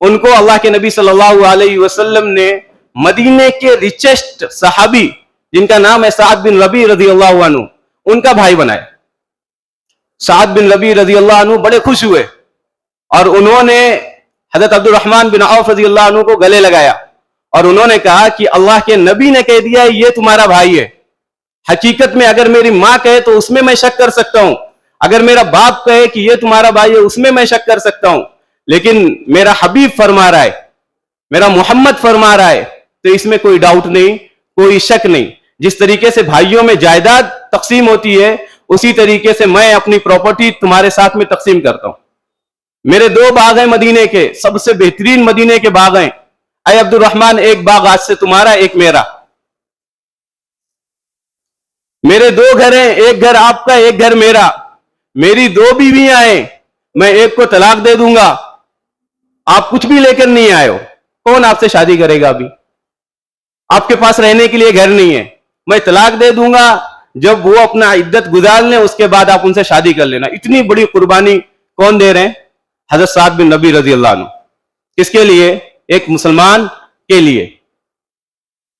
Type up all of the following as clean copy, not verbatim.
ان کو اللہ کے نبی صلی اللہ علیہ وسلم نے مدینے کے ریچسٹ صحابی جن کا نام ہے سعد بن ربیع رضی اللہ عنہ، ان کا بھائی بنایا۔ سعد بن ربیع رضی اللہ عنہ بڑے خوش ہوئے اور انہوں نے حضرت عبد الرحمن بن عوف رضی اللہ عنہ کو گلے لگایا اور انہوں نے کہا کہ اللہ کے نبی نے کہہ دیا یہ تمہارا بھائی ہے۔ حقیقت میں اگر میری ماں کہے تو اس میں میں شک کر سکتا ہوں، اگر میرا باپ کہے کہ یہ تمہارا بھائی ہے اس میں میں شک کر سکتا ہوں، لیکن میرا حبیب فرما رہا ہے، میرا محمد فرما رہا ہے، تو اس میں کوئی ڈاؤٹ نہیں، کوئی شک نہیں۔ جس طریقے سے بھائیوں میں جائیداد تقسیم ہوتی ہے اسی طریقے سے میں اپنی پراپرٹی تمہارے ساتھ میں تقسیم کرتا ہوں۔ میرے 2 باغ ہیں مدینے کے، سب سے بہترین مدینے کے باغ ہیں، اے عبد الرحمن ایک باغ آج سے تمہارا ایک میرا۔ میرے 2 گھر ہیں، ایک گھر آپ کا ایک گھر میرا۔ میری 2 بیویاں ہیں، میں ایک کو طلاق دے دوں گا، آپ کچھ بھی لے کر نہیں آئے ہو، کون آپ سے شادی کرے گا؟ ابھی آپ کے پاس رہنے کے لیے گھر نہیں ہے، میں طلاق دے دوں گا، جب وہ اپنا عدت گزار لیں اس کے بعد آپ ان سے شادی کر لینا۔ اتنی بڑی قربانی کون دے رہے ہیں؟ حضرت سعد بن ربیع رضی اللہ عنہ۔ کس کے لیے؟ ایک مسلمان کے لیے۔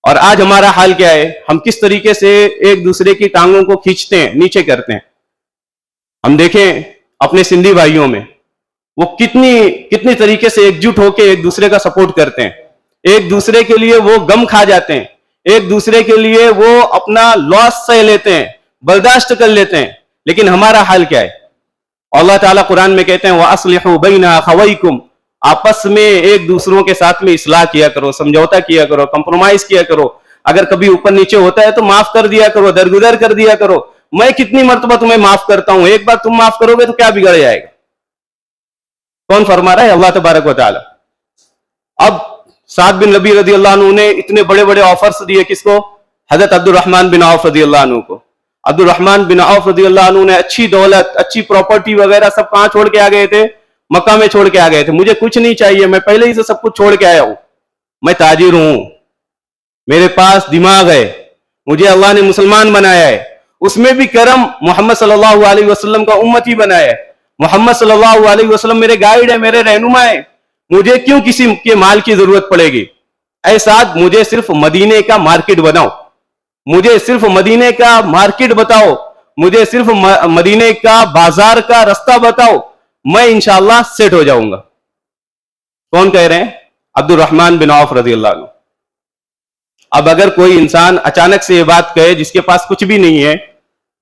اور آج ہمارا حال کیا ہے؟ ہم کس طریقے سے ایک دوسرے کی ٹانگوں کو کھینچتے ہیں، نیچے کرتے ہیں۔ ہم دیکھیں اپنے سندھی بھائیوں میں وہ کتنی طریقے سے ایک جٹ ہو کے ایک دوسرے کا سپورٹ کرتے ہیں، ایک دوسرے کے لیے وہ غم کھا جاتے ہیں، ایک دوسرے کے لیے وہ اپنا لاس سہ لیتے ہیں، برداشت کر لیتے ہیں۔ لیکن ہمارا حال کیا ہے؟ اللہ تعالیٰ قرآن میں کہتے ہیں وَأَصْلِحُوا بَيْنَ أَخَوَيْكُمْ، آپس میں ایک دوسروں کے ساتھ میں اصلاح کیا کرو، سمجھوتا کیا کرو، کمپرومائز کیا کرو، اگر کبھی اوپر نیچے ہوتا ہے تو معاف کر دیا کرو، درگزر کر دیا کرو۔ میں کتنی مرتبہ تمہیں معاف کرتا ہوں، ایک بار تم معاف کرو گے تو کیا بگڑ جائے گا؟ کون فرما رہا ہے؟ اللہ تبارک و تعالی۔ اب سعد بن ربیع رضی اللہ عنہ نے اتنے بڑے بڑے آفرز دیے، کس کو؟ حضرت عبد الرحمن بن عوف رضی اللہ عنہ کو۔ عبد الرحمن بن عوف رضی اللہ عنہ نے اچھی دولت، اچھی پراپرٹی وغیرہ سب کہاں چھوڑ کے آ گئے تھے؟ مکہ میں چھوڑ کے آ گئے تھے۔ مجھے کچھ نہیں چاہیے، میں پہلے ہی سے سب کچھ چھوڑ کے آیا ہوں، میں تاجر ہوں، میرے پاس دماغ ہے، مجھے اللہ نے مسلمان بنایا ہے، اس میں بھی کرم محمد صلی اللہ علیہ وسلم کا امتی بنایا ہے۔ محمد صلی اللہ علیہ وسلم میرے گائیڈ ہے، میرے رہنما ہے، مجھے کیوں کسی کے مال کی ضرورت پڑے گی؟ اے سعد، مجھے صرف مدینے کا مارکیٹ بناؤ، مجھے صرف مدینے کا مارکیٹ بتاؤ، مجھے صرف مدینے کا بازار کا رستہ بتاؤ، میں انشاءاللہ سیٹ ہو جاؤں گا۔ کون کہہ رہے ہیں؟ عبد الرحمن بن عوف رضی اللہ عنہ۔ اب اگر کوئی انسان اچانک سے یہ بات کہے جس کے پاس کچھ بھی نہیں ہے،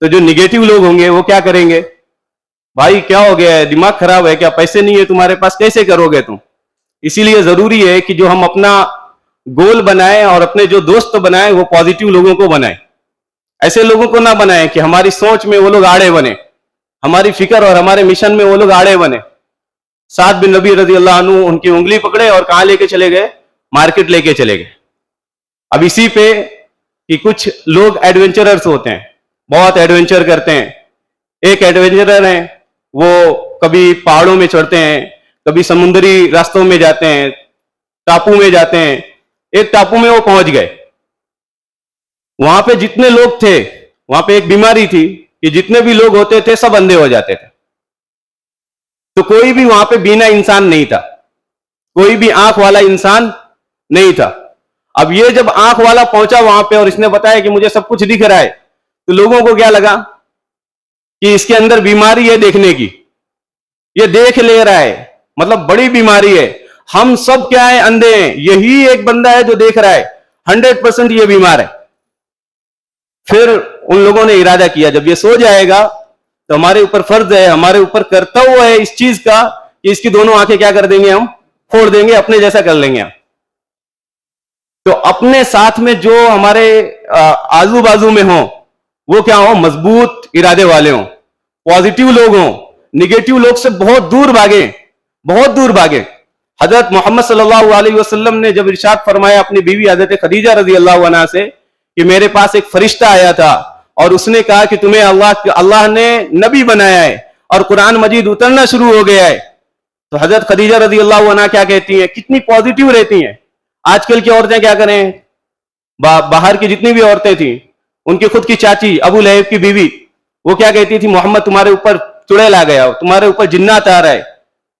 تو جو نگیٹو لوگ ہوں گے وہ کیا کریں گے؟ بھائی کیا ہو گیا ہے؟ دماغ خراب ہے کیا؟ پیسے نہیں ہے تمہارے پاس، کیسے کرو گے تم؟ اسی لیے ضروری ہے کہ جو ہم اپنا گول بنائیں اور اپنے جو دوست بنائیں وہ پازیٹیو لوگوں کو بنائیں، ایسے لوگوں کو نہ بنائیں کہ ہماری سوچ میں وہ لوگ آڑے بنے، ہماری فکر اور ہمارے مشن میں وہ لوگ آڑے بنے۔ سعد بن ربیع رضی اللہ عنہ ان کی انگلی پکڑے اور کہاں لے کے چلے گئے؟ مارکیٹ لے کے چلے گئے۔ اب اسی پہ کہ کچھ لوگ ایڈونچررز ہوتے ہیں، بہت ایڈونچر کرتے ہیں۔ ایک ایڈونچرر ہیں، وہ کبھی پہاڑوں میں چڑھتے ہیں، کبھی سمندری راستوں میں جاتے ہیں، ٹاپو میں جاتے ہیں۔ ایک ٹاپو میں وہ پہنچ گئے، وہاں پہ جتنے لوگ تھے، وہاں پہ ایک بیماری تھی کہ جتنے بھی لوگ ہوتے تھے سب اندھے ہو جاتے تھے، تو کوئی بھی وہاں پہ بینا انسان نہیں تھا، کوئی بھی آنکھ والا انسان نہیں تھا۔ اب یہ جب آنکھ والا پہنچا وہاں پہ اور اس نے بتایا کہ مجھے سب کچھ دکھ رہا ہے، تو لوگوں کو کیا لگا کہ اس کے اندر بیماری ہے دیکھنے کی، یہ دیکھ لے رہا ہے، مطلب بڑی بیماری ہے۔ ہم سب کیا ہیں؟ اندھے ہیں، یہی ایک بندہ ہے جو دیکھ رہا ہے، 100% یہ بیمار ہے۔ پھر ان لوگوں نے ارادہ کیا جب یہ سو جائے گا تو ہمارے اوپر فرض ہے، ہمارے اوپر کرتویہ ہے اس چیز کا کہ اس کی دونوں آنکھیں کیا کر دیں گے؟ ہم پھوڑ دیں گے، اپنے جیسا کر لیں گے ہم۔ تو اپنے ساتھ میں جو ہمارے آزو بازو میں ہوں وہ کیا ہوں؟ مضبوط ارادے والے ہوں، پازیٹیو لوگ ہوں، نگیٹیو لوگ سے بہت دور بھاگیں، بہت دور بھاگیں۔ حضرت محمد صلی اللہ علیہ وسلم نے جب ارشاد فرمایا اپنی بیوی حضرت خدیجہ رضی اللہ عنہا سے کہ میرے پاس ایک فرشتہ آیا تھا اور اس نے کہا کہ تمہیں اللہ نے نبی بنایا ہے اور قرآن مجید اترنا شروع ہو گیا ہے، تو حضرت خدیجہ رضی اللہ عنہا کیا کہتی ہیں؟ کتنی پازیٹیو رہتی ہیں۔ آج کل کی عورتیں کیا کریں؟ باہر کی جتنی بھی عورتیں تھیں، ان کی خود کی چاچی ابو لہب کی بیوی، وہ کیا کہتی تھی؟ محمد تمہارے اوپر چڑیل آ گیا، تمہارے اوپر جنات آ رہا ہے،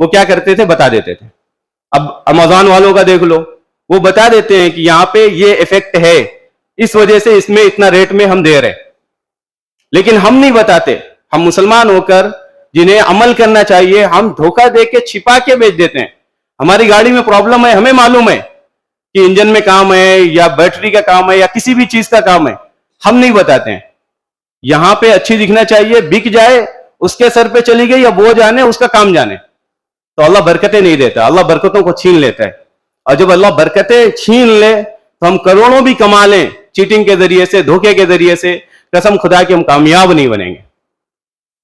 وہ کیا کرتے تھے؟ بتا دیتے تھے. اب امیزون والوں کا دیکھ لو, وہ بتا دیتے ہیں کہ یہاں پہ یہ ایفیکٹ ہے, اس وجہ سے اس میں اتنا ریٹ میں ہم دے رہے. لیکن ہم نہیں بتاتے. ہم مسلمان ہو کر جنہیں عمل کرنا چاہیے, ہم دھوکہ دے کے چھپا کے بیچ دیتے ہیں. ہماری گاڑی میں پرابلم ہے, ہمیں معلوم ہے کہ انجن میں کام ہے یا بیٹری کا کام ہے یا کسی بھی چیز کا کام ہے, ہم نہیں بتاتے ہیں. یہاں پہ اچھی دکھنا چاہیے, بک جائے, اس کے سر پہ چلی گئی, یا وہ جانے, اس کا کام جانے, تو اللہ برکتیں نہیں دیتا, اللہ برکتوں کو چھین لیتا ہے. اور جب اللہ برکتیں چھین لے تو ہم کروڑوں بھی کما لیں چیٹنگ کے ذریعے سے, دھوکے کے ذریعے سے, قسم خدا کہ ہم کامیاب نہیں بنیں گے.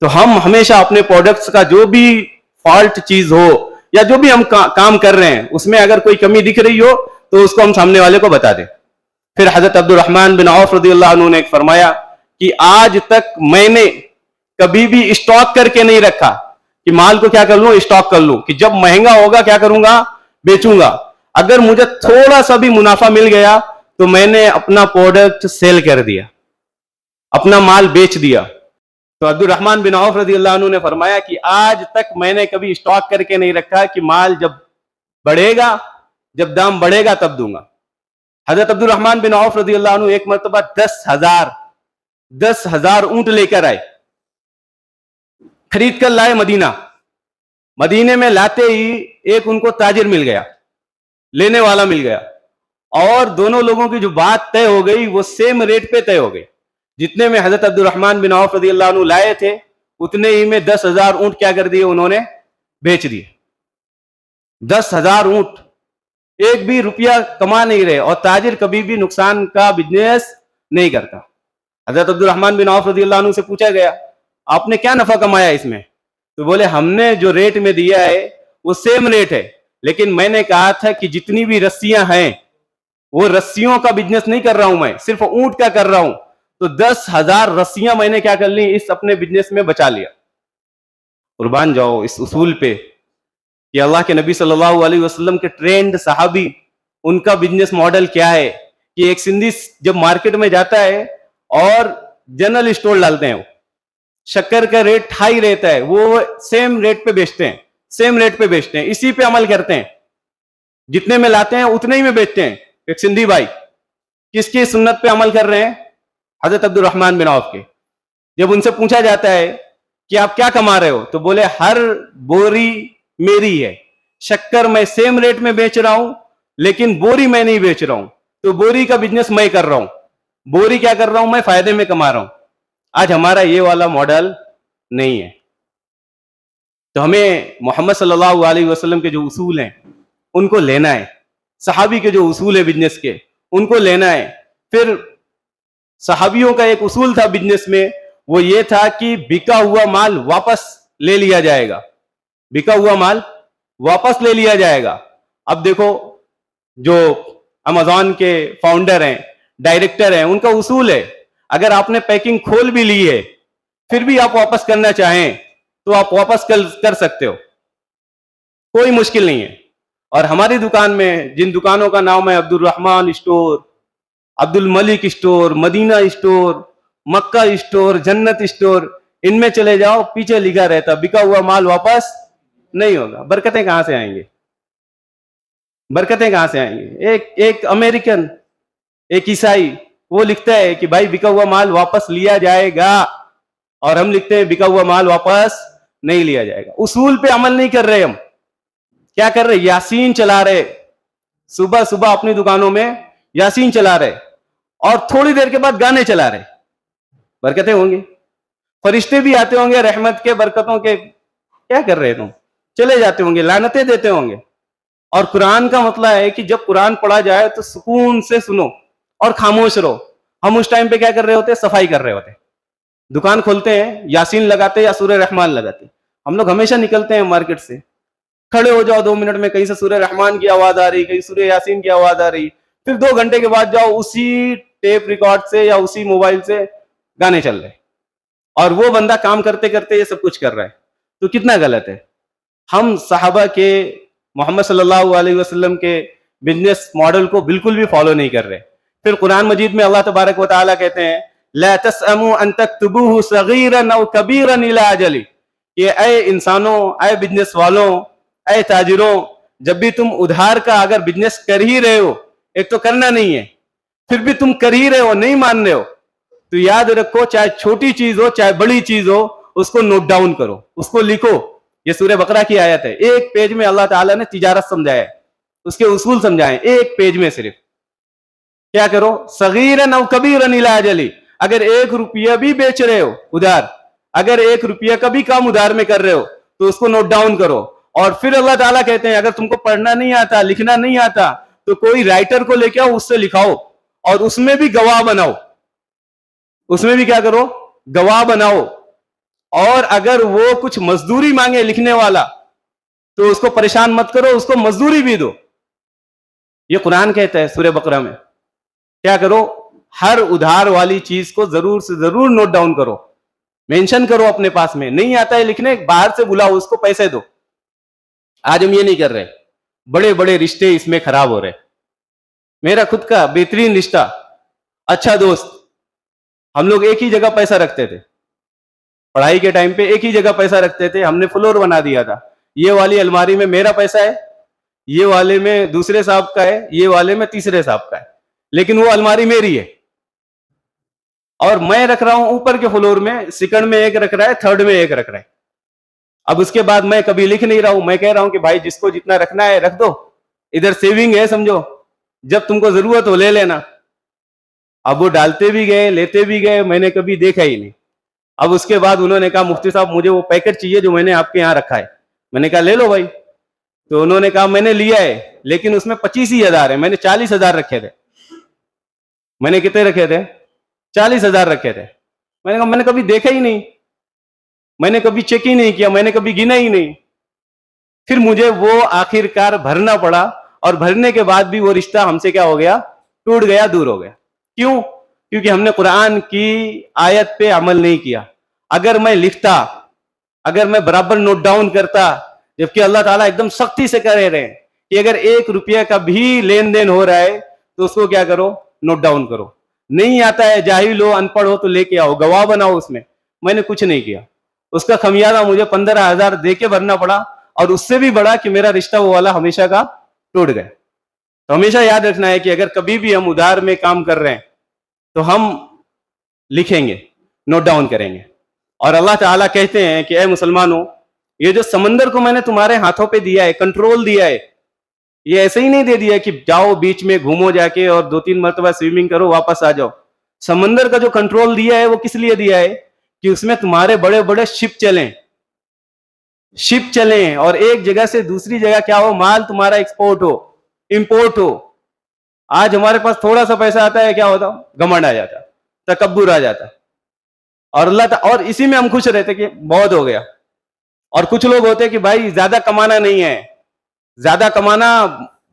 تو ہم ہمیشہ اپنے پروڈکٹس کا جو بھی فالٹ چیز ہو یا جو بھی ہم کام کر رہے ہیں اس میں اگر کوئی کمی دکھ رہی ہو تو اس کو ہم سامنے والے کو بتا دیں. پھر حضرت عبد الرحمن بن عوف رضی اللہ عنہ نے ایک فرمایا کہ آج تک میں نے کبھی بھی اسٹاک کر کے نہیں رکھا کہ مال کو کیا کر لوں, اسٹاک کر لوں, کہ جب مہنگا ہوگا کیا کروں گا, بیچوں گا. اگر مجھے تھوڑا سا بھی منافع مل گیا تو میں نے اپنا پروڈکٹ سیل کر دیا, اپنا مال بیچ دیا. تو عبد الرحمن بن عوف رضی اللہ عنہ نے فرمایا کہ آج تک میں نے کبھی اسٹاک کر کے نہیں رکھا کہ مال جب بڑھے گا, جب دام بڑھے گا تب دوں گا. حضرت عبد الرحمن بن عوف رضی اللہ عنہ ایک مرتبہ 10,000 اونٹ لے کر آئے, خرید کر لائے مدینہ. مدینے میں لاتے ہی ایک ان کو تاجر مل گیا, لینے والا مل گیا, اور دونوں لوگوں کی جو بات طے ہو گئی وہ سیم ریٹ پہ طے ہو گئی. جتنے میں حضرت عبد الرحمن بن عوف رضی اللہ عنہ لائے تھے اتنے ہی میں 10,000 اونٹ کیا کر دیے, انہوں نے بیچ دیے. 10,000 اونٹ, ایک بھی روپیہ کما نہیں رہے, اور تاجر کبھی بھی نقصان کا بزنس نہیں کرتا. حضرت عبد الرحمن بن عوف رضی اللہ عنہ سے پوچھا گیا آپ نے کیا نفع کمایا اس میں؟ تو بولے ہم نے جو ریٹ میں دیا ہے وہ سیم ریٹ ہے, لیکن میں نے کہا تھا کہ جتنی بھی رسیاں ہیں وہ رسیوں کا بزنس نہیں کر رہا ہوں, میں صرف اونٹ کا کر رہا ہوں. تو 10,000 رسیاں میں نے کیا کر لی, اس اپنے بزنس میں بچا لیا. قربان جاؤ اس اصول پہ کہ اللہ کے نبی صلی اللہ علیہ وسلم کے ٹرینڈ صحابی, ان کا بزنس ماڈل کیا ہے کہ ایک سندھی جب مارکیٹ میں جاتا ہے اور جنرل اسٹور ڈالتے ہیں, وہ شکر کا ریٹ ہائی رہتا ہے, وہ سیم ریٹ پہ بیچتے ہیں, سیم ریٹ پہ بیچتے ہیں, اسی پہ عمل کرتے ہیں, جتنے میں لاتے ہیں اتنے ہی میں بیچتے ہیں. ایک سندھی بھائی کس کی سنت پہ عمل کر رہے ہیں؟ حضرت عبد الرحمن بن عوف کے. جب ان سے پوچھا جاتا ہے کہ آپ کیا کما رہے ہو تو بولے ہر بوری میری ہے, شکر میں سیم ریٹ میں بیچ رہا ہوں لیکن بوری میں نہیں بیچ رہا ہوں, تو بوری کا بزنس میں کر رہا ہوں, بوری کیا کر رہا ہوں, میں فائدے میں کما رہا ہوں. آج ہمارا یہ والا ماڈل نہیں ہے. تو ہمیں محمد صلی اللہ علیہ وسلم کے جو اصول ہیں ان کو لینا ہے, صحابی کے جو اصول ہے بزنس کے ان کو لینا ہے. پھر صحابیوں کا ایک اصول تھا بزنس میں, وہ یہ تھا کہ بکا ہوا مال واپس لے لیا جائے گا, بکا ہوا مال واپس لے لیا جائے گا. اب دیکھو جو امیزون کے فاؤنڈر ہیں, ڈائریکٹر ہیں, ان کا اصول ہے اگر آپ نے پیکنگ کھول بھی لی ہے پھر بھی آپ واپس کرنا چاہیں تو آپ واپس کر سکتے ہو, کوئی مشکل نہیں ہے. اور ہماری دکان میں جن دکانوں کا نام ہے عبد الرحمن اسٹور, عبد الملک اسٹور, مدینہ اسٹور, مکہ اسٹور, جنت اسٹور, ان میں چلے جاؤ پیچھے لکھا رہتا بکا ہوا مال واپس نہیں ہوگا. برکتیں کہاں سے آئیں گے, برکتیں کہاں سے آئیں گے؟ ایک امریکن, ایک عیسائی, وہ لکھتا ہے کہ بھائی بکا ہوا مال واپس لیا جائے گا, اور ہم لکھتے ہیں بکا ہوا مال واپس نہیں لیا جائے گا. اصول پہ عمل نہیں کر رہے, ہم کیا کر رہے, یاسین چلا رہے, صبح صبح اپنی دکانوں میں یاسین چلا رہے اور تھوڑی دیر کے بعد گانے چلا رہے. برکتیں ہوں گی, فرشتے بھی آتے ہوں گے رحمت کے, برکتوں کے, کیا کر رہے تم, چلے جاتے ہوں گے, لعنتیں دیتے ہوں گے. اور قرآن کا مسئلہ ہے کہ جب قرآن پڑھا جائے تو سکون سے سنو اور خاموش رہو. ہم اس ٹائم پہ کیا کر رہے ہوتے, صفائی کر رہے ہوتے, دکان کھولتے ہیں, یاسین لگاتے یا سورہ رحمان لگاتے. ہم لوگ ہمیشہ نکلتے ہیں مارکیٹ سے, کھڑے ہو جاؤ 2 منٹ میں, کہیں سے سورہ رحمان کی آواز آ رہی, کہیں سورہ یاسین کی آواز آ رہی, پھر 2 گھنٹے کے بعد جاؤ اسی ٹیپ ریکارڈ سے یا اسی موبائل سے گانے چل رہے, اور وہ بندہ کام کرتے کرتے یہ سب کچھ کر رہا ہے. تو کتنا غلط ہے. ہم صحابہ کے, محمد صلی اللہ علیہ وسلم کے بزنس ماڈل کو بالکل بھی فالو نہیں کر رہے. پھر قرآن مجید میں اللہ تبارک و تعالیٰ کہتے ہیں لا تسأموا ان تكتبوه صغيرا او كبيرا الى اجل, کہ اے انسانوں, اے بزنس والوں, اے تاجروں، جب بھی تم ادھار کا اگر بزنس کر ہی رہے ہو، ایک تو کرنا نہیں ہے، پھر بھی تم کر ہی رہے ہو، نہیں مان رہے ہو، تو یاد رکھو چاہے چھوٹی چیز ہو چاہے بڑی چیز ہو، اس کو نوٹ ڈاؤن کرو، اس کو لکھو. یہ سورہ بقرہ کی آیت ہے. ایک پیج میں اللہ تعالیٰ نے تجارت سمجھایا ہے، اس کے اصول سمجھائے، ایک پیج میں صرف. کیا کرو؟ صغیرن او کبیرن الی اجلی. اگر 1 روپیہ بھی بیچ رہے ہو ادھار، اگر 1 روپیہ کا بھی کام ادھار میں کر رہے ہو تو اس کو نوٹ ڈاؤن کرو. اور پھر اللہ تعالیٰ کہتے ہیں اگر تم کو پڑھنا نہیں آتا لکھنا نہیں آتا تو کوئی رائٹر کو لے کے آؤ، اس سے لکھاؤ اور اس میں بھی گواہ بناؤ. اس میں بھی کیا کرو؟ گواہ بناؤ. اور اگر وہ کچھ مزدوری مانگے لکھنے والا تو اس کو پریشان مت کرو، اس کو مزدوری بھی دو. یہ قرآن کہتا ہے سورہ بقرہ میں. کیا کرو؟ ہر ادھار والی چیز کو ضرور سے ضرور نوٹ ڈاؤن کرو، مینشن کرو اپنے پاس میں. نہیں آتا ہے لکھنے، باہر سے بلاؤ، اس کو پیسے دو. آج ہم یہ نہیں کر رہے، بڑے بڑے رشتے اس میں خراب ہو رہے. میرا خود کا بہترین رشتہ، اچھا دوست، ہم لوگ ایک ہی جگہ پیسہ رکھتے تھے، پڑھائی کے ٹائم پہ ایک ہی جگہ پیسہ رکھتے تھے. ہم نے فلور بنا دیا تھا، یہ والی الماری میں میرا پیسہ ہے، یہ والے میں دوسرے صاحب کا ہے، یہ والے میں تیسرے صاحب کا ہے، لیکن وہ الماری میری ہے. اور میں رکھ رہا ہوں اوپر کے فلور میں، سیکنڈ میں ایک رکھ رہا ہے، تھرڈ میں ایک رکھ رہا ہے. اب اس کے بعد میں کبھی لکھ نہیں رہا ہوں، میں کہہ رہا ہوں کہ بھائی جس کو جتنا رکھنا ہے رکھ دو، ادھر سیونگ ہے سمجھو، جب تم کو ضرورت ہو لے لینا. اب وہ ڈالتے بھی گئے لیتے بھی گئے، میں نے کبھی دیکھا ہی نہیں. اب اس کے بعد انہوں نے کہا مفتی صاحب مجھے وہ پیکٹ چاہیے جو میں نے آپ کے یہاں رکھا ہے. میں نے کہا لے لو بھائی. تو انہوں نے کہا میں نے لیا ہے لیکن اس میں 25,000 ہے، میں نے 40,000 رکھے تھے. میں نے کتنے رکھے تھے؟ 40,000 رکھے تھے. میں نے کہا میں نے کبھی دیکھا ہی نہیں، میں نے کبھی چیک ہی نہیں کیا، میں نے کبھی گنا ہی نہیں. پھر مجھے وہ آخر کار بھرنا پڑا، اور بھرنے کے بعد بھی وہ رشتہ ہم سے کیا ہو گیا؟ ٹوٹ گیا، دور ہو گیا. کیوں؟ کیونکہ ہم نے قرآن کی آیت پہ عمل نہیں کیا. اگر میں لکھتا، اگر میں برابر نوٹ ڈاؤن کرتا، جبکہ اللہ تعالیٰ ایک دم سختی سے کہہ رہے ہیں کہ اگر 1 روپیہ کا بھی لین دین ہو رہا ہے تو اس کو کیا کرو؟ نوٹ ڈاؤن کرو. نہیں آتا ہے، جاہل ہو، ان پڑھ ہو تو لے کے آؤ، گواہ بناؤ. اس میں نے کچھ نہیں کیا. اس کا خمیازہ مجھے 15,000 دے کے بھرنا پڑا، اور اس سے بھی بڑا کہ میرا رشتہ وہ والا ہمیشہ کا ٹوٹ گیا. تو ہمیشہ یاد رکھنا ہے کہ اگر کبھی بھی ہم ادھار میں کام کر رہے ہیں تو ہم لکھیں گے، نوٹ ڈاؤن کریں گے. اور اللہ تعالیٰ کہتے ہیں کہ اے مسلمانوں، یہ جو سمندر کو میں نے تمہارے ہاتھوں پہ دیا ہے، کنٹرول دیا ہے، یہ ایسے ہی نہیں دے دیا کہ جاؤ بیچ میں گھومو جا کے اور 2-3 مرتبہ سوئمنگ کرو واپس آ جاؤ. سمندر کا جو کنٹرول دیا ہے وہ کس لیے دیا ہے؟ کہ اس میں تمہارے بڑے بڑے شپ چلیں اور ایک جگہ سے دوسری جگہ کیا ہو؟ مال تمہارا ایکسپورٹ ہو، امپورٹ ہو. آج ہمارے پاس تھوڑا سا پیسہ آتا ہے، کیا ہوتا؟ گھمنڈ آ جاتا، تکبر آ جاتا. اور اسی میں ہم خوش رہتے کہ بہت ہو گیا. اور کچھ لوگ ہوتے کہ بھائی زیادہ کمانا نہیں ہے، زیادہ کمانا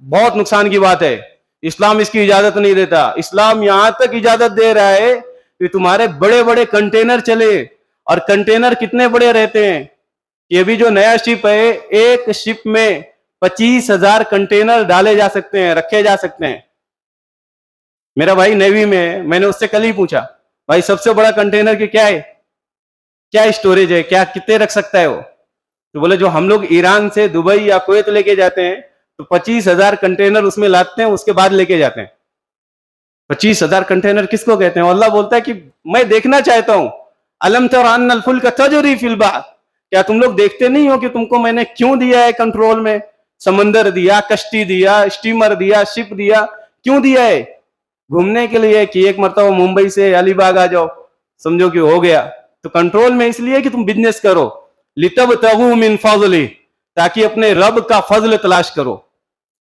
بہت نقصان کی بات ہے، اسلام اس کی اجازت نہیں دیتا. اسلام یہاں تک اجازت دے رہا ہے کہ تمہارے بڑے بڑے کنٹینر چلے. اور کنٹینر کتنے بڑے رہتے ہیں؟ یہ بھی جو نیا شپ ہے، ایک شپ میں 25,000 کنٹینر ڈالے جا سکتے ہیں، رکھے جا سکتے ہیں. میرا بھائی نیوی میں نے اس سے کل ہی پوچھا بھائی سب سے بڑا کنٹینر کی کیا ہے، کیا اسٹوریج ہے، کیا کتنے رکھ سکتا ہے وہ؟ تو بولے جو ہم لوگ ایران سے دبئی یا کویت لے کے جاتے ہیں تو 25,000 کنٹینر اس میں لاتے ہیں، اس کے بعد لے کے جاتے ہیں. 25,000 کنٹینر کس کو کہتے ہیں؟ اللہ بولتا ہے کہ میں دیکھنا چاہتا ہوں. الم تر ان الفلک تجری فی البحر، کیا تم لوگ دیکھتے نہیں ہو کہ تم کو میں نے کیوں دیا ہے کنٹرول میں؟ سمندر دیا، کشتی دیا، اسٹیمر دیا، شپ دیا. کیوں دیا ہے؟ گھومنے کے لیے کہ ایک مرتبہ ممبئی سے علی باغ آ جاؤ، سمجھو کہ ہو گیا. تو کنٹرول میں اس لیے کہ تم بزنس کرو، لِتَبْتَغُوا مِن فَضْلِهِ، تاکہ اپنے رب کا فضل تلاش کرو.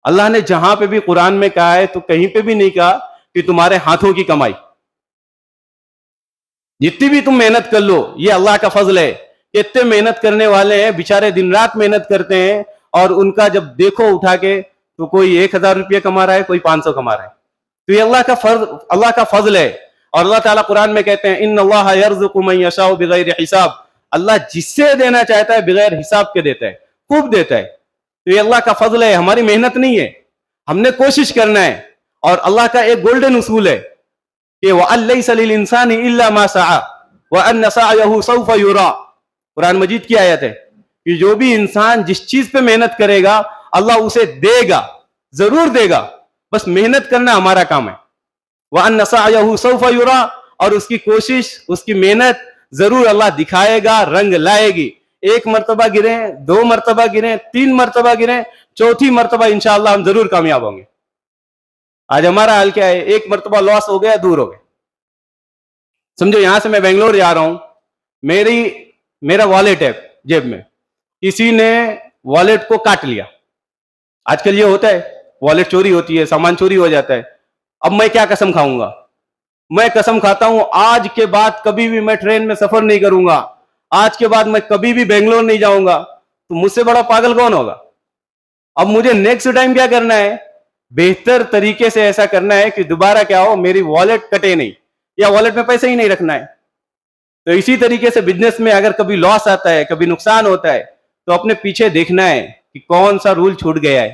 اللہ نے جہاں پہ بھی قرآن میں کہا ہے تو کہیں پہ بھی نہیں کہا کہ تمہارے ہاتھوں کی کمائی. جتنی بھی تم محنت کر لو، یہ اللہ کا فضل ہے. اتنے محنت کرنے والے ہیں بیچارے، دن رات محنت کرتے ہیں، اور ان کا جب دیکھو اٹھا کے تو کوئی 1,000 روپیہ کما رہا ہے، کوئی 500 کما رہا ہے. تو یہ اللہ کا فضل ہے. اور اللہ تعالیٰ قرآن میں کہتے ہیں ان اللہ یرزق من یشاء بغیر حساب، اللہ جس سے دینا چاہتا ہے بغیر حساب کے دیتا ہے، خوب دیتا ہے. تو یہ اللہ کا فضل ہے، ہماری محنت نہیں ہے. ہم نے کوشش کرنا ہے. اور اللہ کا ایک گولڈن اصول ہے کہ وَأَن لَيْسَ لِلْإِنسَانِ إِلَّا مَا سَعَى وَأَنَّ سَعْيَهُ سَوْفَ يُرَى. قرآن مجید کی آیت ہے کہ جو بھی انسان جس چیز پہ محنت کرے گا اللہ اسے دے گا، ضرور دے گا، بس محنت کرنا ہمارا کام ہے۔ وَأَنَّ سَعْيَهُ سَوْفَ يُرَىٰ، اور اس کی کوشش، اس کی محنت ضرور اللہ دکھائے گا، رنگ لائے گی۔ ایک مرتبہ گریں، 2 مرتبہ گریں، 3 مرتبہ گریں، 4تھی مرتبہ انشاءاللہ ہم ضرور کامیاب ہوں گے۔ آج ہمارا حال کیا ہے؟ ایک مرتبہ لاس ہو گیا، دور ہو گئے۔ سمجھو یہاں سے میں بنگلور جا رہا ہوں، میرا والیٹ ہے جیب میں، کسی نے والیٹ کو کاٹ لیا۔ آج کل یہ ہوتا ہے، والیٹ چوری ہوتی ہے، سامان چوری ہو جاتا ہے۔ اب میں کیا قسم کھاؤں گا؟ میں قسم کھاتا ہوں آج کے بعد کبھی بھی میں ٹرین میں سفر نہیں کروں گا، آج کے بعد میں کبھی بھی بنگلور نہیں جاؤں گا۔ تو مجھ سے بڑا پاگل کون ہوگا؟ اب مجھے نیکسٹ ٹائم کیا کرنا ہے؟ بہتر طریقے سے ایسا کرنا ہے کہ دوبارہ کیا ہو، میری والیٹ کٹے نہیں، یا والیٹ میں پیسے ہی نہیں رکھنا ہے۔ تو اسی طریقے سے بزنس میں اگر کبھی لاس آتا ہے، کبھی نقصان ہوتا ہے، تو اپنے پیچھے دیکھنا ہے کہ کون سا رول چھوٹ گیا ہے،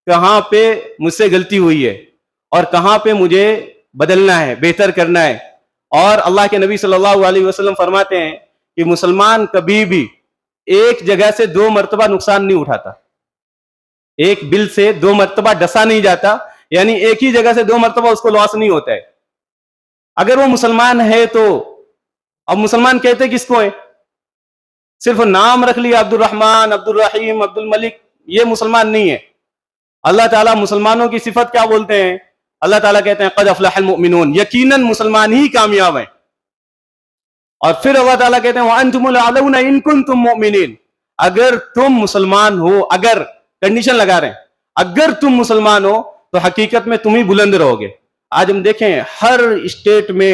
کہاں پہ مجھ سے غلطی ہوئی ہے، اور کہاں پہ مجھے بدلنا ہے، بہتر کرنا ہے۔ اور اللہ کے نبی صلی اللہ علیہ وسلم فرماتے ہیں کہ مسلمان کبھی بھی ایک جگہ سے 2 مرتبہ نقصان نہیں اٹھاتا، ایک بل سے 2 مرتبہ ڈسا نہیں جاتا، یعنی ایک ہی جگہ سے 2 مرتبہ اس کو لاس نہیں ہوتا ہے۔ اگر وہ مسلمان ہے تو، اب مسلمان کہتے کس کو ہیں؟ صرف نام رکھ لیا عبد الرحمن، عبد الرحیم، عبد الملک، یہ مسلمان نہیں ہے۔ اللہ تعالیٰ مسلمانوں کی صفت کیا بولتے ہیں؟ اللہ تعالیٰ کہتے ہیں قد افلح المؤمنون، یقیناً مسلمان ہی کامیاب ہیں۔ اور پھر اللہ تعالیٰ کہتے ہیں وَأَنْتُمُ الْأَعْلَوْنَ إِن كُنتُم مُؤْمِنِينَ، اگر تم مسلمان ہو، اگر کنڈیشن لگا رہے ہیں، اگر تم مسلمان ہو تو حقیقت میں تم ہی بلند رہو گے۔ آج ہم دیکھیں ہر اسٹیٹ میں،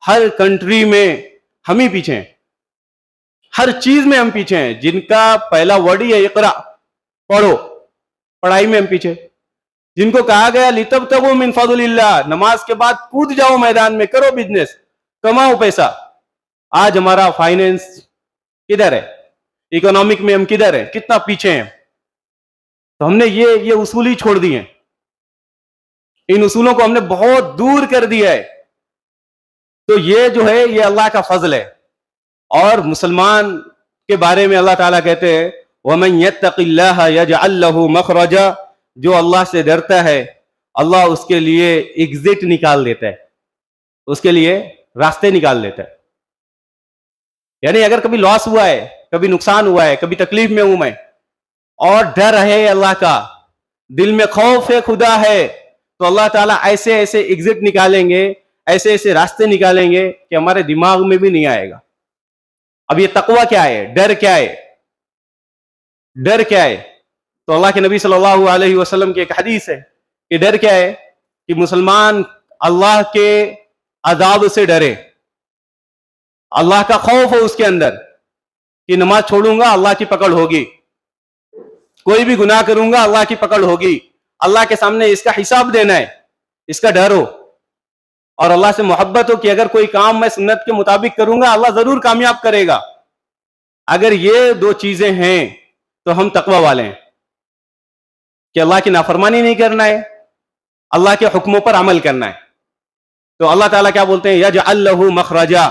ہر کنٹری میں ہم ہی پیچھے ہیں، ہر چیز میں ہم پیچھے ہیں۔ جن کا پہلا ورڈ ہی ہے اقرا، پڑھو، پڑھائی میں ہم پیچھے۔ جن کو کہا گیا لِتَبْتَغُوا مِن فَضْلِ اللَّهِ، نماز کے بعد کود جاؤ میدان میں، کرو بزنس، کماؤ پیسہ۔ آج ہمارا فائنینس کدھر ہے؟ اکنامک میں ہم کدھر ہیں؟ کتنا پیچھے ہیں؟ تو ہم نے یہ اصول ہی چھوڑ دیے ہیں، ان اصولوں کو ہم نے بہت دور کر دیا ہے۔ تو یہ جو ہے یہ اللہ کا فضل ہے۔ اور مسلمان کے بارے میں اللہ تعالیٰ کہتے ہیں وَمَن يَتَّقِ اللَّهَ يَجْعَل لَّهُ مَخْرَجًا، جو اللہ سے ڈرتا ہے اللہ اس کے لیے ایگزٹ نکال دیتا ہے، اس کے لیے راستے نکال دیتا ہے۔ یعنی اگر کبھی لاس ہوا ہے، کبھی نقصان ہوا ہے، کبھی تکلیف میں ہوں میں، اور ڈر ہے اللہ کا، دل میں خوف ہے خدا ہے، تو اللہ تعالیٰ ایسے ایسے ایگزٹ نکالیں گے، ایسے ایسے راستے نکالیں گے کہ ہمارے دماغ میں بھی نہیں آئے گا۔ اب یہ تقوی کیا ہے؟ ڈر کیا ہے؟ ڈر کیا ہے؟ تو اللہ کے نبی صلی اللہ علیہ وسلم کی ایک حدیث ہے کہ ڈر کیا ہے؟ کہ مسلمان اللہ کے عذاب سے ڈرے، اللہ کا خوف ہو اس کے اندر کہ نماز چھوڑوں گا اللہ کی پکڑ ہوگی، کوئی بھی گناہ کروں گا اللہ کی پکڑ ہوگی، اللہ کے سامنے اس کا حساب دینا ہے، اس کا ڈر ہو، اور اللہ سے محبت ہو کہ اگر کوئی کام میں سنت کے مطابق کروں گا اللہ ضرور کامیاب کرے گا۔ اگر یہ 2 چیزیں ہیں تو ہم تقوی والے ہیں کہ اللہ کی نافرمانی نہیں کرنا ہے، اللہ کے حکموں پر عمل کرنا ہے۔ تو اللہ تعالیٰ کیا بولتے ہیں یجعل لہ مخرجا،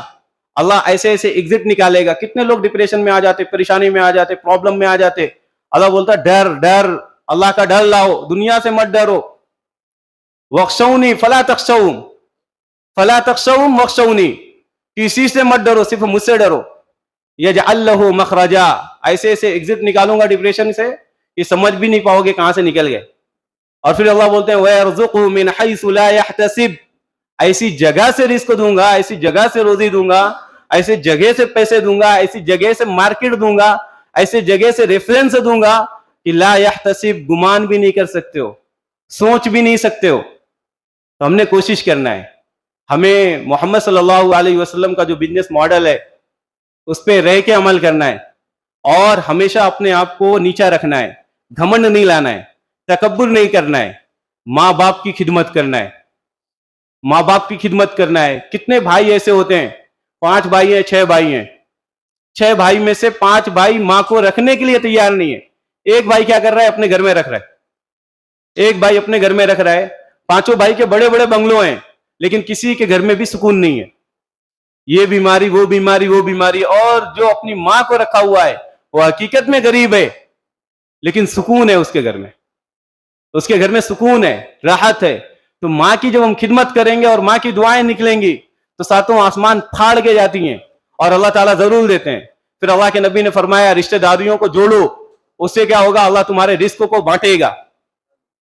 اللہ ایسے ایسے ایگزٹ نکالے گا۔ کتنے لوگ ڈپریشن میں آ جاتے، پریشانی میں آ جاتے، پرابلم میں آ جاتے، اللہ بولتا ڈر ڈر، اللہ کا ڈر لاؤ، دنیا سے مت ڈرو۔ وَاخْشَوْنِي فَلَا تَخْشَوْا، فَلَا تَخْشَوْا وَاخْشَوْنِي، کسی سے مت ڈرو، صرف مجھ سے ڈرو۔ یجعل لہ مخرجا، ایسے ایسے ایگزٹ نکالوں گا ڈپریشن سے کہ سمجھ بھی نہیں پاؤ گے کہاں سے نکل گئے۔ اور پھر اللہ بولتے ہیں وَيَرْزُقْهُ مِنْ حَيْثُ لَا يَحْتَسِبْ، ایسی جگہ سے رزق دوں گا، ایسی جگہ سے روزی دوں گا، ایسی جگہ سے پیسے دوں گا، ایسی جگہ سے مارکیٹ دوں گا، ایسی جگہ سے ریفرنس دوں گا کہ لا يحتسب، گمان بھی نہیں کر سکتے ہو، سوچ بھی نہیں سکتے ہو۔ تو ہم نے کوشش کرنا ہے، ہمیں محمد صلی اللہ علیہ وسلم کا جو بزنس ماڈل ہے اس پہ رہ کے عمل کرنا ہے، اور ہمیشہ اپنے آپ کو نیچا رکھنا ہے، گھمنڈ نہیں لانا ہے، تکبر نہیں کرنا ہے، ماں باپ کی خدمت کرنا ہے، ماں باپ کی خدمت کرنا ہے۔ کتنے بھائی ایسے ہوتے ہیں، 5 بھائی ہیں، 6 بھائی ہیں، 6 بھائی میں سے 5 بھائی ماں کو رکھنے کے لیے تیار نہیں ہے۔ ایک بھائی کیا کر رہا ہے؟ اپنے گھر میں رکھ رہا ہے، ایک بھائی اپنے گھر میں رکھ رہا ہے، 5 بھائی کے بڑے بڑے بنگلوں ہیں لیکن کسی کے گھر میں بھی سکون نہیں ہے، یہ بیماری وہ بیماری وہ بیماری۔ اور جو اپنی ماں کو رکھا ہوا ہے وہ حقیقت میں غریب ہے لیکن سکون ہے اس کے گھر میں، اس کے گھر میں سکون ہے، راحت ہے. تو ماں کی جب ہم خدمت کریں گے اور ماں کی دعائیں نکلیں گی تو ساتوں آسمان پھاڑ کے جاتی ہیں اور اللہ تعالیٰ ضرور دیتے ہیں. پھر اللہ کے نبی نے فرمایا رشتہ داریوں کو جوڑو، اس سے کیا ہوگا، اللہ تمہارے رزق کو بانٹے گا.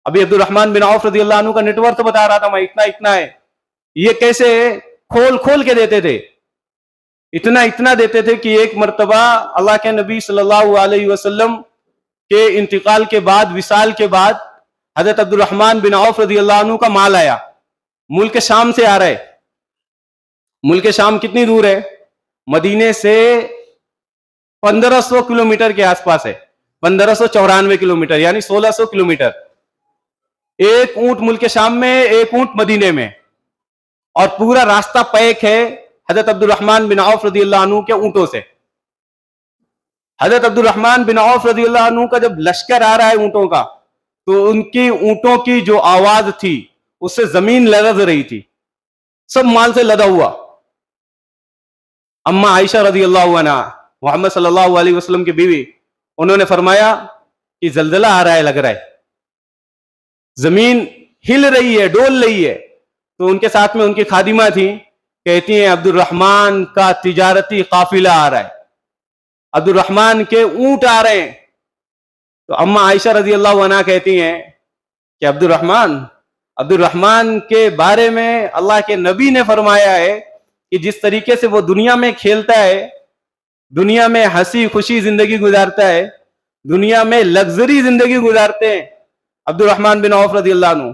ابھی عبد الرحمن بن عوف رضی اللہ عنہ کا نیٹ ورتھ بتا رہا تھا میں، اتنا اتنا ہے. یہ کیسے کھول کھول کے دیتے تھے، اتنا اتنا دیتے تھے کہ ایک مرتبہ اللہ کے نبی صلی اللہ علیہ وسلم کے انتقال کے بعد، وصال کے بعد، حضرت عبد الرحمن بن عوف رضی اللہ عنہ کا مال آیا، ملک شام سے آ رہا ہے. ملک شام کتنی دور ہے؟ مدینے سے 1500 کلومیٹر کے آس پاس ہے، 1594 کلومیٹر یعنی 1600 کلومیٹر. ایک اونٹ ملک شام میں، ایک اونٹ مدینے میں، اور پورا راستہ پیک ہے حضرت عبد الرحمن بن عوف رضی اللہ عنہ کے اونٹوں سے. حضرت عبد الرحمن بن عوف رضی اللہ عنہ کا جب لشکر آ رہا ہے اونٹوں کا، تو ان کی اونٹوں کی جو آواز تھی اس سے زمین لرز رہی تھی، سب مال سے لدا ہوا. اما عائشہ رضی اللہ عنہ، محمد صلی اللہ علیہ وسلم کی بیوی، انہوں نے فرمایا کہ زلزلہ آ رہا ہے، لگ رہا ہے زمین ہل رہی ہے، ڈول رہی ہے. تو ان کے ساتھ میں ان کی خادمہ تھی، کہتی ہیں عبد الرحمن کا تجارتی قافلہ آ رہا ہے، عبد الرحمن کے اونٹ آ رہے ہیں. تو اما عائشہ رضی اللہ عنہ کہتی ہیں کہ عبد الرحمن کے بارے میں اللہ کے نبی نے فرمایا ہے کہ جس طریقے سے وہ دنیا میں کھیلتا ہے، دنیا میں ہنسی خوشی زندگی گزارتا ہے، دنیا میں لگژری زندگی گزارتے ہیں عبد الرحمن بن عوف رضی اللہ عنہ،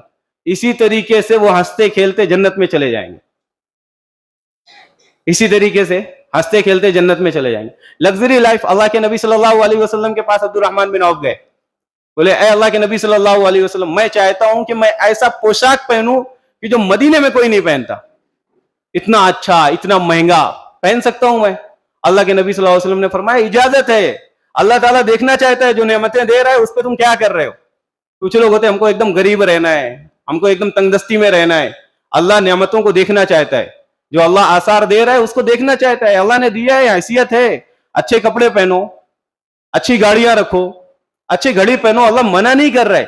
اسی طریقے سے وہ ہنستے کھیلتے جنت میں چلے جائیں گے. اسی طریقے سے ہنستے کھیلتے جنت میں چلے جائیں گے. Luxury life. اللہ کے نبی صلی اللہ علیہ وسلم کے پاس عبد الرحمن بن عوف گئے، بولے اے اللہ کے نبی صلی اللہ علیہ وسلم، میں چاہتا ہوں کہ میں ایسا پوشاک پہنوں کہ جو مدینے میں کوئی نہیں پہنتا، اتنا اچھا، اتنا مہنگا پہن سکتا ہوں میں. اللہ کے نبی صلی اللہ علیہ وسلم نے فرمایا اجازت ہے، اللہ تعالیٰ دیکھنا چاہتا ہے جو نعمتیں دے رہا ہے اس پہ تم کیا کر رہے ہو. کچھ لوگ ہوتے ہیں ہم کو ایک دم غریب رہنا ہے، ہم کو ایک دم تنگ دستی میں رہنا ہے. اللہ نعمتوں کو دیکھنا چاہتا ہے، جو اللہ آثار دے رہا ہے اس کو دیکھنا چاہتا ہے. اللہ نے دیا ہے، حیثیت ہے، اچھے کپڑے پہنو، اچھی گاڑیاں رکھو، اچھی گھڑی پہنو، اللہ منع نہیں کر رہا ہے.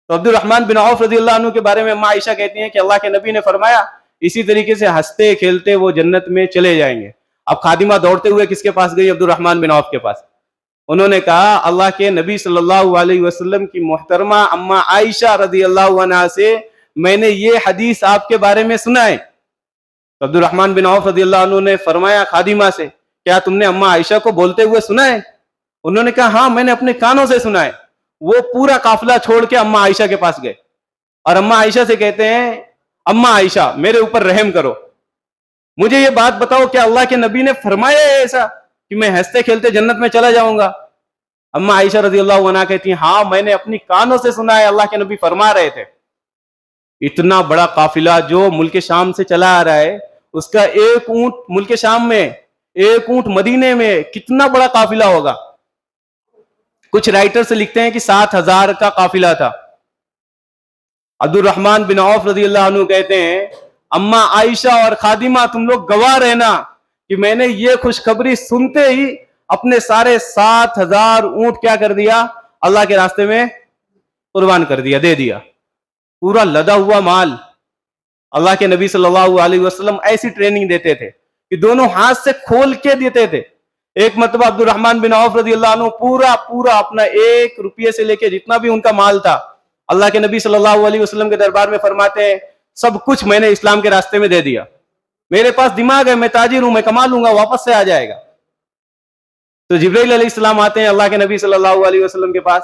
تو عبد الرحمن بن عوف رضی اللہ عنہ کے بارے میں عائشہ کہتی ہیں کہ اللہ کے نبی نے فرمایا اسی طریقے سے ہنستے کھیلتے وہ جنت میں چلے جائیں گے. اب خادمہ دوڑتے ہوئے کس کے پاس گئی؟ عبد الرحمن بن عوف کے پاس. انہوں نے کہا اللہ کے نبی صلی اللہ علیہ وسلم کی محترمہ اما عائشہ رضی اللہ عنہ سے میں نے یہ حدیث آپ کے بارے میں سنا ہے. تو عبد الرحمن بن عوف رضی اللہ عنہ نے فرمایا خادمہ سے کیا تم نے اما عائشہ کو بولتے ہوئے سنا ہے؟ انہوں نے کہا ہاں میں نے اپنے کانوں سے سنا ہے. وہ پورا قافلہ چھوڑ کے اما عائشہ کے پاس گئے اور اما عائشہ سے کہتے ہیں اما عائشہ میرے اوپر رحم کرو، مجھے یہ بات بتاؤ کہ اللہ کے نبی نے فرمایا ہے ایسا کہ میں ہنستے کھیلتے جنت میں چلا جاؤں گا؟ اما عائشہ رضی اللہ عنہ کہتی ہیں ہاں میں نے اپنی کانوں سے سنا ہے، اللہ کے نبی فرما رہے تھے. اتنا بڑا قافلہ جو ملک شام سے چلا آ رہا ہے، اس کا ایک اونٹ ملک شام میں، ایک اونٹ مدینے میں، کتنا بڑا قافلہ ہوگا. کچھ رائٹر سے لکھتے ہیں کہ 7000 کا قافلہ تھا. عبد الرحمن بن عوف رضی اللہ عنہ کہتے ہیں اما عائشہ اور خادمہ تم لوگ گواہ رہنا کہ میں نے یہ خوشخبری سنتے ہی اپنے سارے 7000 اونٹ کیا کر دیا؟ اللہ کے راستے میں قربان کر دیا، دے دیا. پورا لدا ہوا مال. اللہ کے نبی صلی اللہ علیہ وسلم ایسی ٹریننگ دیتے تھے کہ دونوں ہاتھ سے کھول کے دیتے تھے. ایک مرتبہ عبد الرحمن بن عوف رضی اللہ عنہ پورا اپنا 1 روپیے سے لے کے جتنا بھی ان کا مال تھا اللہ کے نبی صلی اللہ علیہ وسلم کے دربار میں فرماتے ہیں سب کچھ میں نے اسلام کے راستے میں دے دیا، میرے پاس دماغ ہے، میں تاجر ہوں، میں کما لوں گا، واپس سے آ جائے گا. تو جبرائیل علیہ السلام آتے ہیں اللہ کے نبی صلی اللہ علیہ وسلم کے پاس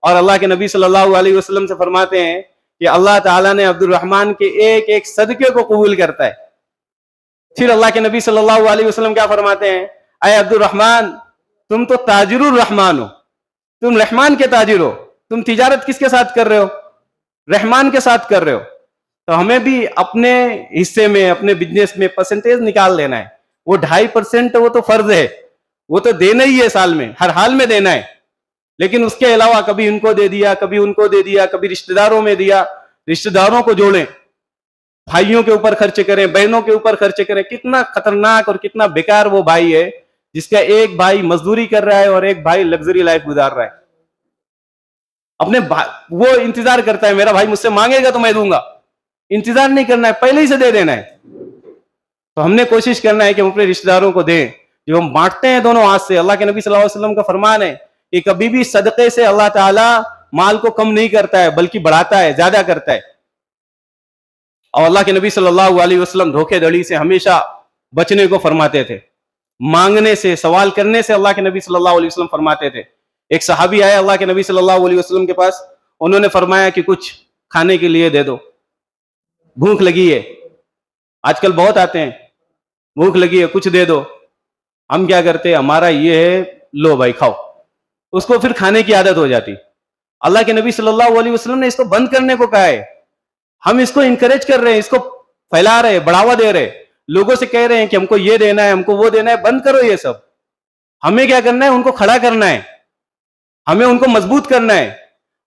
اور اللہ کے نبی صلی اللہ علیہ وسلم سے فرماتے ہیں کہ اللہ تعالیٰ نے عبد الرحمن کے ایک ایک صدقے کو قبول کرتا ہے. پھر اللہ کے نبی صلی اللہ علیہ وسلم کیا فرماتے ہیں؟ اے عبد الرحمن تم تو تاجر الرحمن ہو، تم رحمان کے تاجر ہو. تم تجارت کس کے ساتھ کر رہے ہو؟ رحمان کے ساتھ کر رہے ہو. تو ہمیں بھی اپنے حصے میں، اپنے بزنس میں پرسنٹیج نکال لینا ہے. وہ 2.5% وہ تو فرض ہے، وہ تو دینا ہی ہے، سال میں ہر حال میں دینا ہے. لیکن اس کے علاوہ کبھی ان کو دے دیا، کبھی ان کو دے دیا، کبھی رشتہ داروں میں دیا. رشتہ داروں کو جوڑیں، بھائیوں کے اوپر خرچ کریں، بہنوں کے اوپر خرچ کریں. کتنا خطرناک اور کتنا بیکار وہ بھائی ہے جس کا ایک بھائی مزدوری کر رہا ہے اور ایک بھائی لگژری لائف گزار رہا ہے. اپنے وہ انتظار کرتا ہے میرا بھائی مجھ سے مانگے گا تو میں دوں گا. انتظار نہیں کرنا ہے, پہلے ہی سے دے دینا ہے. تو ہم نے کوشش کرنا ہے کہ ہم اپنے رشتہ داروں کو دیں. جو ہم بانٹتے ہیں دونوں ہاتھ سے, اللہ کے نبی صلی اللہ علیہ وسلم کا فرمان ہے کہ کبھی بھی صدقے سے اللہ تعالیٰ مال کو کم نہیں کرتا ہے بلکہ بڑھاتا ہے, زیادہ کرتا ہے. اور اللہ کے نبی صلی اللہ علیہ وسلم دھوکے دھڑی سے ہمیشہ بچنے کو فرماتے تھے. مانگنے سے, سوال کرنے سے اللہ کے نبی صلی اللہ علیہ وسلم فرماتے تھے. ایک صحابی آئے اللہ کے نبی صلی اللہ علیہ وسلم کے پاس, انہوں نے فرمایا کہ کچھ کھانے کے لیے دے دو, بھوک لگی ہے. آج کل بہت آتے ہیں, بھوک لگی ہے کچھ دے دو. ہم کیا کرتے ہیں, ہمارا یہ ہے لو بھائی کھاؤ, اس کو پھر کھانے کی عادت ہو جاتی. اللہ کے نبی صلی اللہ علیہ وسلم نے اس کو بند کرنے کو کہا ہے. ہم اس کو انکریج کر رہے ہیں, اس کو پھیلا رہے, بڑھاوا دے رہے, لوگوں سے کہہ رہے ہیں کہ ہم کو یہ دینا ہے, ہم کو وہ دینا ہے. بند کرو یہ سب. ہمیں کیا کرنا ہے, ان کو کھڑا کرنا ہے, ہمیں ان کو مضبوط کرنا ہے.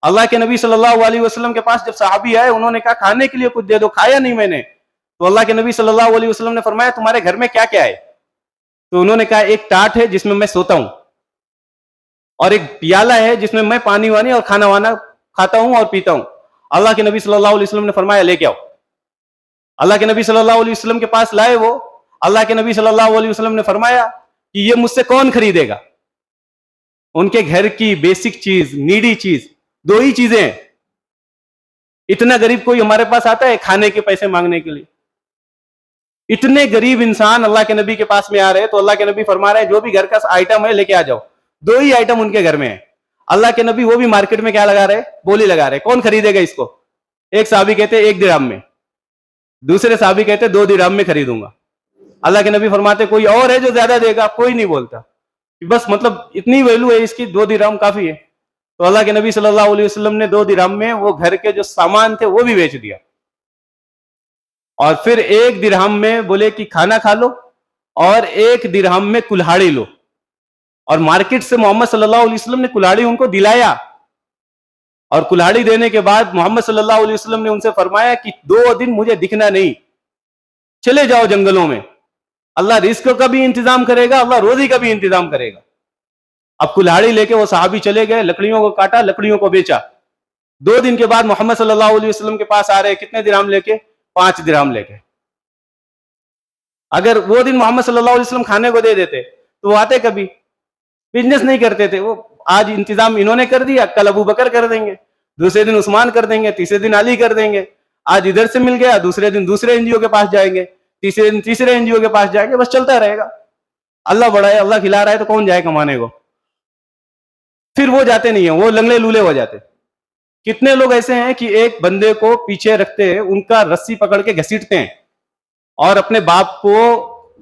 اللہ کے نبی صلی اللہ علیہ وسلم کے پاس جب صحابی آئے, انہوں نے کہا کھانے کے لیے کچھ دے دو. کھایا نہیں میں نے. تو اللہ کے نبی صلی اللہ علیہ وسلم نے فرمایا تمہارے گھر میں کیا کیا ہے؟ تو انہوں نے کہا ایک ٹاٹ ہے جس میں میں سوتا ہوں, اور ایک پیالہ ہے جس میں میں پانی وانی اور کھانا وانا کھاتا ہوں اور پیتا ہوں. اللہ کے نبی صلی اللہ علیہ وسلم نے فرمایا لے کے آؤ. اللہ کے نبی صلی اللہ علیہ وسلم کے پاس لائے وہ. اللہ کے نبی صلی اللہ علیہ وسلم نے فرمایا کہ یہ مجھ سے کون خریدے گا؟ ان کے گھر کی بیسک چیز, نیڈی چیز, دو ہی چیزیں ہیں. اتنا غریب کوئی ہمارے پاس آتا ہے کھانے کے پیسے مانگنے کے لیے؟ اتنے غریب انسان اللہ کے نبی کے پاس میں آ رہے ہیں. تو اللہ کے نبی فرما رہے ہیں جو بھی گھر کا آئٹم ہے لے کے آ جاؤ. دو ہی آئٹم ان کے گھر میں ہے. اللہ کے نبی وہ بھی مارکیٹ میں کیا لگا رہے, بولی لگا رہے, کون خریدے گا اس کو؟ ایک صحابی کہتے 1 درہم میں, دوسرے صحابی کہتے 2 درہم میں خریدوں گا. اللہ کے نبی فرماتے کوئی اور ہے جو زیادہ دے گا؟ کوئی نہیں بولتا. بس مطلب اتنی ویلو ہے اس کی, 2 درہم کافی ہے. تو اللہ کے نبی صلی اللہ علیہ وسلم نے 2 درہم میں وہ گھر کے جو سامان تھے وہ بھی بیچ دیا, اور پھر 1 درہم میں بولے کہ کھانا کھا لو, اور 1 درہم میں کلہاڑی لو. اور مارکیٹ سے محمد صلی اللہ علیہ وسلم نے کلہاڑی ان کو دلایا, اور کلہاڑی دینے کے بعد محمد صلی اللہ علیہ وسلم نے ان سے فرمایا کہ 2 دن مجھے دکھنا نہیں, چلے جاؤ جنگلوں میں, اللہ رزق کا بھی انتظام کرے گا, اللہ روزی کا بھی انتظام کرے گا. اب کلہاڑی لے کے وہ صحابی چلے گئے, لکڑیوں کو کاٹا, لکڑیوں کو بیچا. 2 دن کے بعد محمد صلی اللہ علیہ وسلم کے پاس آ رہے, کتنے درہم لے کے؟ 5 درہم لے کے. اگر وہ دن محمد صلی اللہ علیہ وسلم کھانے کو دے دیتے تو وہ آتے کبھی, بزنس نہیں کرتے تھے. وہ آج انتظام انہوں نے کر دیا, کل ابو بکر کر دیں گے, دوسرے دن عثمان کر دیں گے, تیسرے دن علی کر دیں گے. آج ادھر سے مل گیا, دوسرے دن دوسرے NGO کے پاس جائیں گے, تیسرے دن تیسرے NGO کے پاس جائیں گے. بس چلتا رہے گا. اللہ بڑا ہے, اللہ کھلا رہا ہے تو کون جائے کمانے کو؟ پھر وہ جاتے نہیں ہیں, وہ لنگڑے لولے ہو جاتے. کتنے لوگ ایسے ہیں کہ ایک بندے کو پیچھے رکھتے ہیں, ان کا رسی پکڑ کے گھسیٹتے ہیں, اور اپنے باپ کو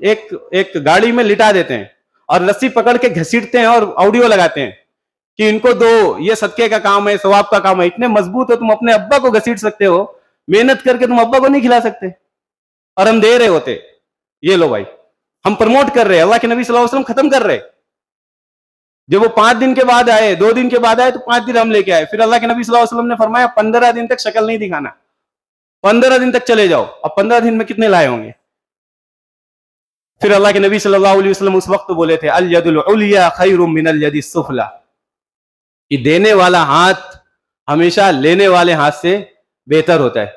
ایک گاڑی میں لٹا دیتے ہیں, اور رسی پکڑ کے گھسیٹتے ہیں, اور آڈیو لگاتے ہیں کہ ان کو دو, یہ صدقے کا کام ہے, ثواب کا کام ہے. اتنے مضبوط ہو تم اپنے ابا کو گھسیٹ سکتے ہو, محنت کر کے تم ابا کو نہیں کھلا سکتے, اور ہم دے رہے ہوتے. یہ لو بھائی, ہم پروموٹ کر رہے, اللہ کے نبی صلی اللہ علیہ وسلم ختم کر رہے. جب وہ 5 دن کے بعد آئے, 2 دن کے بعد آئے, تو 5 درہم لے کے آئے. پھر اللہ کے نبی صلی اللہ علیہ وسلم نے فرمایا 15 دن تک شکل نہیں دکھانا, 15 دن تک چلے جاؤ. اب 15 دن میں کتنے لائے ہوں گے؟ پھر اللہ کے نبی صلی اللہ علیہ وسلم اس وقت بولے تھے الید العلیٰ خیر من الید السفلی, کہ دینے والا ہاتھ ہمیشہ لینے والے ہاتھ سے بہتر ہوتا ہے.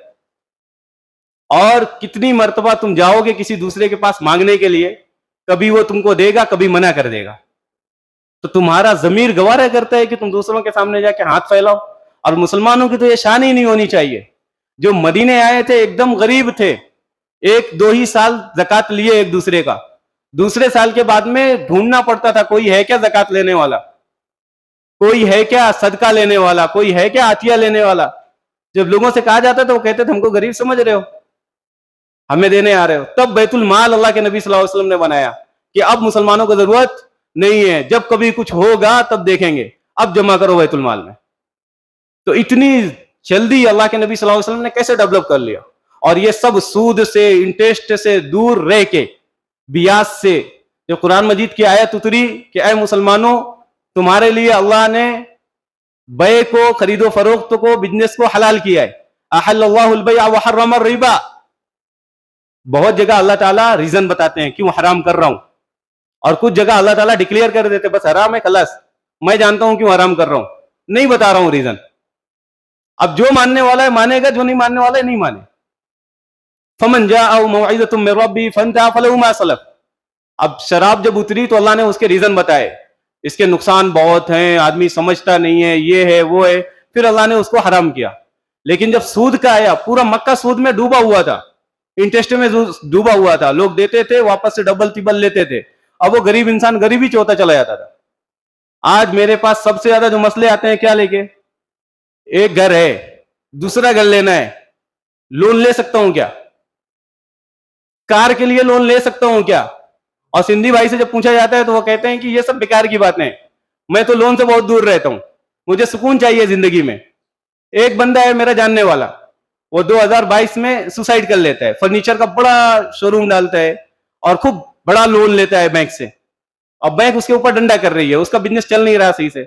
اور کتنی مرتبہ تم جاؤ گے کسی دوسرے کے پاس مانگنے کے لیے, کبھی وہ تم کو دے گا, کبھی منع کر دے گا. تو تمہارا ضمیر گوارا کرتا ہے کہ تم دوسروں کے سامنے جا کے ہاتھ پھیلاؤ. اور مسلمانوں کی تو یہ شان ہی نہیں ہونی چاہیے. جو مدینے آئے تھے ایک دم غریب تھے, 1-2 ہی سال زکات لیے ایک دوسرے کا, دوسرے سال کے بعد میں ڈھونڈنا پڑتا تھا کوئی ہے کیا زکات لینے والا, کوئی ہے کیا صدقہ لینے والا, کوئی ہے کیا عطیہ لینے والا. جب لوگوں سے کہا جاتا تو وہ کہتے تھے ہم کو غریب سمجھ رہے ہو, ہمیں دینے آ رہے ہو. تب بیت المال اللہ کے نبی صلی اللہ علیہ وسلم نے بنایا کہ اب مسلمانوں کو ضرورت نہیں ہے, جب کبھی کچھ ہوگا تب دیکھیں گے, اب جمع کرو بیت المال میں. تو اتنی جلدی اللہ کے نبی صلی اللہ علیہ وسلم نے کیسے ڈیولپ کر لیا؟ اور یہ سب سود سے, انٹرسٹ سے دور رہ کے, بیاج سے. جو قرآن مجید کی آیت اتری کہ اے مسلمانوں تمہارے لیے اللہ نے بے کو, خرید و فروخت کو, بزنس کو حلال کیا ہے. احل اللہ البیع وحرم الربا. بہت جگہ اللہ تعالیٰ ریزن بتاتے ہیں کیوں حرام کر رہا ہوں, اور کچھ جگہ اللہ تعالیٰ ڈکلیئر کر دیتے بس حرام ہے خلاص، میں جانتا ہوں کیوں حرام کر رہا ہوں، نہیں بتا رہا ہوں ریزن. اب جو ماننے والا ہے مانے گا، جو نہیں ماننے والا ہے نہیں مانے. فمن جاءه موعظة من ربه فانتهى فله ما سلف. اب شراب جب اتری تو اللہ نے اس کے ریزن بتائے، اس کے نقصان بہت ہیں، آدمی سمجھتا نہیں ہے، یہ ہے وہ ہے، پھر اللہ نے اس کو حرام کیا. لیکن جب سود کا آیا، پورا مکہ سود میں ڈوبا ہوا تھا، انٹرسٹ میں ڈوبا ہوا تھا، لوگ دیتے تھے واپس سے ڈبل تیبل لیتے تھے، اب وہ غریب انسان غریبی چوتا چلا جاتا تھا. آج میرے پاس سب سے زیادہ جو مسئلے آتے ہیں کیا لے کے، ایک گھر ہے دوسرا گھر لینا ہے، لون لے سکتا ہوں کیا، کار کے لیے لون لے سکتا ہوں کیا. اور سندھی بھائی سے جب پوچھا جاتا ہے تو وہ کہتے ہیں کہ یہ سب بیکار کی باتیں ہیں، میں تو لون سے بہت دور رہتا ہوں، مجھے سکون چاہیے زندگی میں. ایک بندہ ہے میرا جاننے والا، وہ 2022 میں سوسائڈ کر لیتا ہے، فرنیچر کا بڑا شو روم ڈالتا ہے اور خوب بڑا لون لیتا ہے بینک سے، اور بینک اس کے اوپر ڈنڈا کر رہی ہے، اس کا بزنس چل نہیں رہا صحیح سے.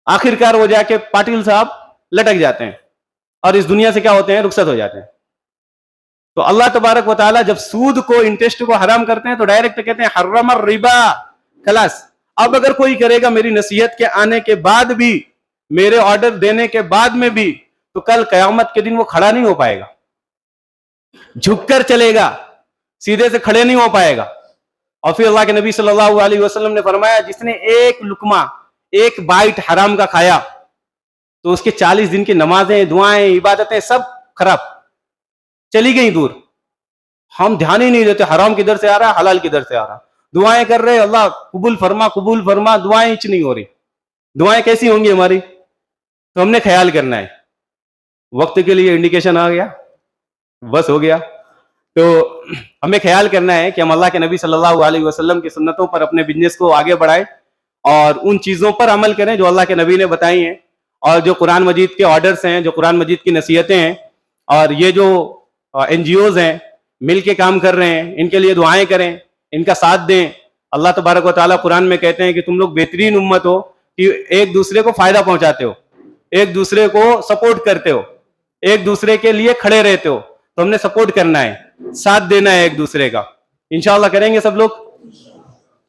آخر کار وہ جا کے پاٹل صاحب لٹک جاتے ہیں اور اس دنیا سے کیا ہوتے ہیں، رخصت ہو جاتے ہیں. تو اللہ تبارک و تعالیٰ جب سود کو، انٹرسٹ کو حرام کرتے ہیں تو ڈائریکٹ کہتے ہیں حرم الربا، خلاص. اب اگر کوئی کرے گا میری نصیحت کے آنے کے بعد بھی، میرے آرڈر دینے کے بعد میں بھی، تو کل قیامت کے دن وہ کھڑا نہیں ہو پائے گا، جھک کر چلے گا، سیدھے سے کھڑے نہیں ہو پائے گا. اور پھر اللہ کے نبی صلی اللہ علیہ وسلم نے فرمایا جس نے ایک لقمہ، ایک بائٹ حرام کا کھایا تو اس کے 40 دن کی نمازیں، دعائیں، عبادتیں سب خراب، چلی گئی دور. ہم دھیان ہی نہیں دیتے حرام کدھر سے آ رہا، حلال کدھر سے آ رہا، دعائیں کر رہے اللہ قبول فرما قبول فرما، دعائیں ہچ نہیں ہو رہی. دعائیں کیسی ہوں گی ہماری؟ تو ہم نے خیال کرنا ہے. وقت کے لیے انڈیکیشن آ گیا، بس ہو گیا. تو ہمیں خیال کرنا ہے کہ ہم اللہ کے نبی صلی اللہ علیہ وسلم کی سنتوں پر اپنے بزنس کو آگے بڑھائیں اور ان چیزوں پر عمل کریں جو اللہ کے نبی نے بتائی ہیں، اور جو قرآن مجید کے آرڈرز ہیں، جو قرآن مجید کی نصیحتیں ہیں، اور یہ جو این جی اوز ہیں مل کے کام کر رہے ہیں، ان کے لیے دعائیں کریں، ان کا ساتھ دیں. اللہ تبارک و تعالیٰ قرآن میں کہتے ہیں کہ تم لوگ بہترین امت ہو کہ ایک دوسرے کو فائدہ پہنچاتے ہو، ایک دوسرے کو سپورٹ کرتے ہو، ایک دوسرے کے لیے کھڑے رہتے ہو. تو ہم نے سپورٹ کرنا ہے، ساتھ دینا ہے ایک دوسرے کا. انشاءاللہ کریں گے سب لوگ.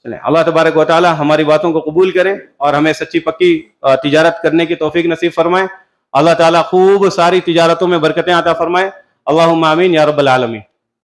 چلیں اللہ تبارک و تعالی ہماری باتوں کو قبول کریں اور ہمیں سچی پکی تجارت کرنے کی توفیق نصیب فرمائیں. اللہ تعالیٰ خوب ساری تجارتوں میں برکتیں عطا فرمائے. اللہم آمین یا رب العالمین.